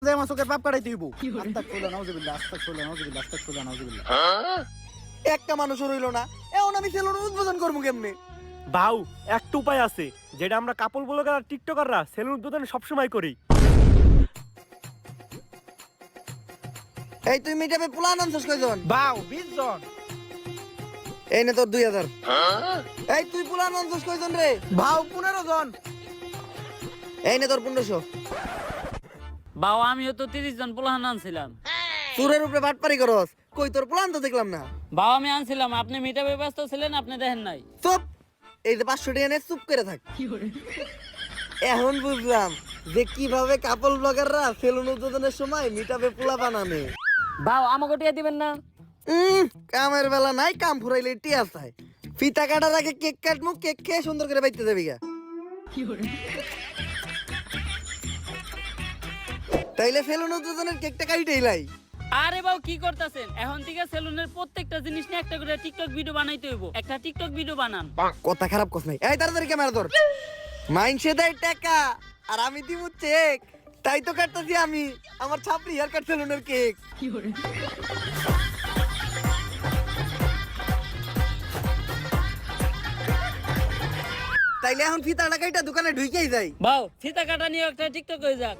যে আমার চোখের পাপ কাটাইতে হইব। আস্তাগফিরুল্লাহ, নাউজুবিল্লাহ, আস্তাগফিরুল্লাহ, নাউজুবিল্লাহ, আস্তাগফিরুল্লাহ, নাউজুবিল্লাহ। একটা মানুষ রইল না, এখন আমি সেলুন উদ্বোধন করবো কেমনে? বাউ, একটা উপায় আছে যেটা আমরা কাপল ব্লগার আর টিকটকাররা সেলুন উদ্বোধন সবসময় করি। এই তুই মিটাপে পোলা আনছস কয়জন? বাউ 20 জন। এই নে তোর 2000। এই তুই পোলা আনছস কয়জন রে? বাউ 15 জন। এই নে তোর 1500। বাবা আমিও তো 30 জন পোলাহান আনছিলাম। চুরের উপরে বাটপারি করস, কই তোর পোলা তো দেখলাম না। বাবা আমি আনছিলাম, আপনি মিটাপে ব্যস্ত ছিলেন, আপনি দেখেন নাই। চুপ, এই যে 500 টাকা নে, চুপ করে থাক। এখন বুঝলাম যে কিভাবে কাপল ব্লগাররা সেলুন উদ্বোধনের সময় মিটাপে পোলা বানানে। বাবা আমাকে টিয়া দিবেন না? কামের বেলা নাই, কাম ফুরাইলে টিয়া চাই। ফিতা কাটার আগে কেক কাটমু, কেক খেয়ে সুন্দর করে বাইতে যাবি গা। তাইলে সেলুন উদ্বোধনের কেকটা কাইটেই লাই। আরে বাবু কি করতেছেন? এখন থেকে সেলুনের প্রত্যেকটা জিনিস নিয়ে একটা করে টিকটক ভিডিও বানাইতে হইব। একটা টিকটক ভিডিও বানান। কথা খারাপ কস নাই। এই তাড়াতাড়ি ক্যামেরা ধর। মাইনসে দেয় টাকা আর আমি দিমু চেক, তাই তো কাটতাছি আমি আমার ছাপড়ি হেয়ার কাট সেলুনের কেক। তাইলে এখন ফিতা লাগাইটা দোকানে ঢুকেই যাই। বাবু ফিতা কাটা নিয়ে একটা টিকটক হয়ে যাক।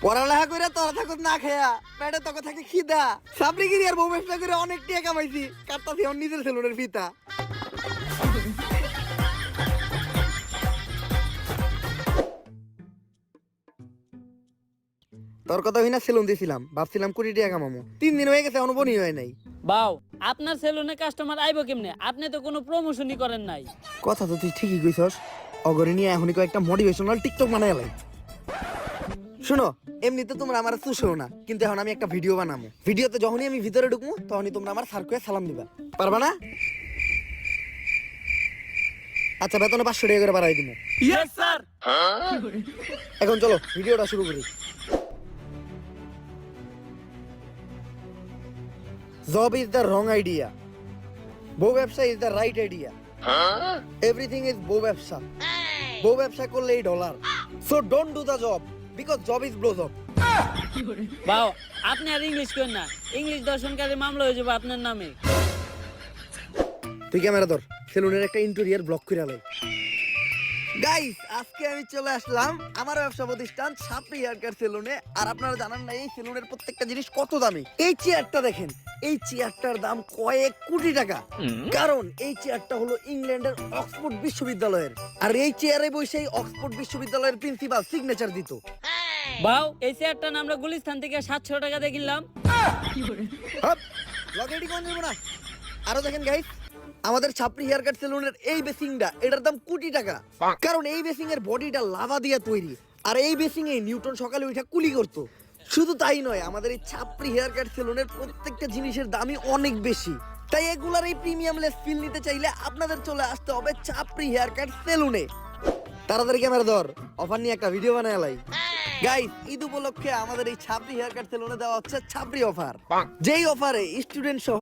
পড়ালেখা করে তোরা থাকুক না খেয়া, পেটে তোকে থাকে খিদা। সাবরিগিরি আর বউ ব্যবসা করে অনেক টাকা কামাইছি, কাটতাছি এখন নিজের সেলুনের ফিতা। তোর কথা হই না, সেলুন দিছিলাম, ভাবছিলাম 20 টাকা কামামো। 3 দিন হয়ে গেছে, এখনো বনি হয় নাই। বাবু আপনার সেলুনে কাস্টমার আইবো কেমনে? আপনি তো কোনো প্রমোশনই করেন নাই। কথা তো তুই ঠিকই কইছস। অগরে নিয়ে এখনই কয়েকটা মোটিভেশনাল টিকটক বানাই লাই। শুনো, এমনিতে তোমরা আমার চুষো না, কিন্তু এখন আমি একটা ভিডিও বানাবো। ভিডিওতে যখনই আমি ভিতরে ঢুকবো তখনই তোমরা আমার স্যার কয়ে সালাম দিবা, পারবা না? আচ্ছা, বেতনে 500 টাকা করে বাড়াই দিবো। Yes sir. এখন চলো ভিডিওটা শুরু করি। Job is the wrong idea. বউ ব্যবসা is the right idea. Everything is বউ ব্যবসা। বউ ব্যবসা করলে এই dollar. So don't do the job because job is blow job. বাবু আপনি আর ইংলিশ করেন না, ইংলিশ দর্শনকারী মামলা হয়ে যাবে আপনার নামে। তুই ক্যামেরা ধর, সেলুনের একটা ইন্টেরিয়র ব্লক করে লাই। গাইস, আজকে আমি চলে আসলাম আমার ব্যবসা প্রতিষ্ঠান সাপড়ি হেয়ার কাট সেলুনে। আর আপনারা জানেন না এই সেলুনের প্রত্যেকটা জিনিস কত দামি। এই চেয়ারটা দেখেন, এই চেয়ারটার দাম কয়েক কোটি টাকা। কারণ এই চেয়ারটা হলো ইংল্যান্ডের অক্সফোর্ড বিশ্ববিদ্যালয়ের, আর এই চেয়ারে বসে অক্সফোর্ড বিশ্ববিদ্যালয়ের প্রিন্সিপাল সিগনেচার দিত। বাবু এই চেয়ারটা আমরা গুলিস্তান থেকে 700 টাকা দিয়ে কিনলাম। লগেডি কোন দেব না। আরো দেখেন গাইস, আমাদের ছাপড়ি হেয়ার কাট সেলুনের এই বেসিংটা, এটার দাম কোটি টাকা। কারণ এই বেসিং এর বডিটা লাভা দিয়ে তৈরি, আর এই বেসিং এ নিউটন সকালে উঠে কুলি করতো। শুধু তাই নয়, আমাদের এই ছাপড়ি হেয়ার কাট সেলুনের প্রত্যেকটা জিনিসের দামই অনেক বেশি। তাই এগুলার এই প্রিমিয়াম লেস ফিল নিতে চাইলে আপনাদের চলে আসতে হবে ছাপড়ি হেয়ার কাট সেলুনে। তাড়াতাড়ি ক্যামেরা ধর, অফার নিয়ে একটা ভিডিও বানায় লাই। গাইস, ঈদ উপলক্ষে আমাদের এই ছাপড়ি হেয়ার কাট সেলুনে দেওয়া হচ্ছে ছাপড়ি অফার, যেই অফারে স্টুডেন্ট সহ